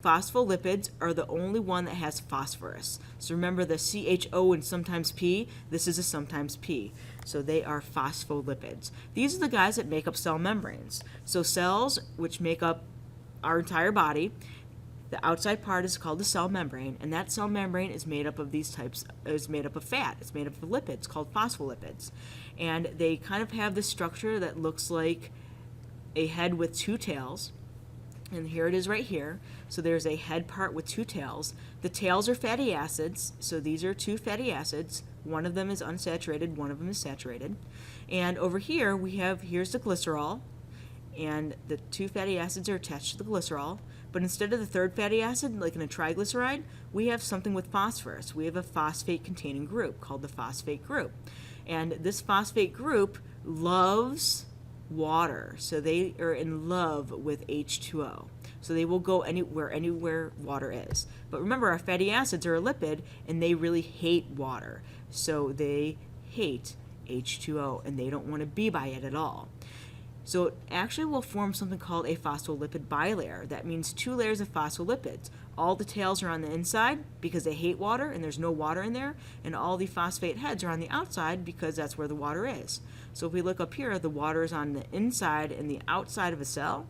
Phospholipids are the only one that has phosphorus. So remember the CHO and sometimes P, this is a sometimes P. So they are phospholipids. These are the guys that make up cell membranes. So cells, which make up our entire body, the outside part is called the cell membrane, and that cell membrane is made up of is made up of fat. It's made up of lipids called phospholipids. And they kind of have this structure that looks like a head with two tails. And here it is right here. So there's a head part with two tails. The tails are fatty acids. So these are two fatty acids. One of them is unsaturated, one of them is saturated. And over here here's the glycerol. And the two fatty acids are attached to the glycerol. But instead of the third fatty acid, like in a triglyceride, we have something with phosphorus. We have a phosphate-containing group called the phosphate group. And this phosphate group loves water. So they are in love with H2O. So they will go anywhere water is. But remember, our fatty acids are a lipid, and they really hate water. So they hate H2O, and they don't want to be by it at all. So it actually will form something called a phospholipid bilayer. That means two layers of phospholipids. All the tails are on the inside because they hate water and there's no water in there, and all the phosphate heads are on the outside because that's where the water is. So if we look up here, the water is on the inside and the outside of a cell,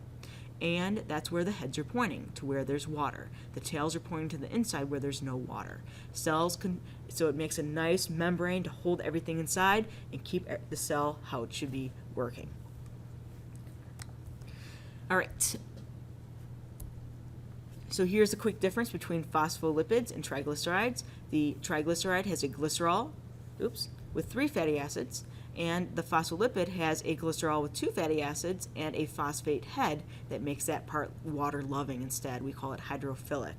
and that's where the heads are pointing, to where there's water. The tails are pointing to the inside where there's no water. So it makes a nice membrane to hold everything inside and keep the cell how it should be working. All right, so here's a quick difference between phospholipids and triglycerides. The triglyceride has a glycerol, with 3 fatty acids, and the phospholipid has a glycerol with 2 fatty acids and a phosphate head that makes that part water-loving instead. We call it hydrophilic.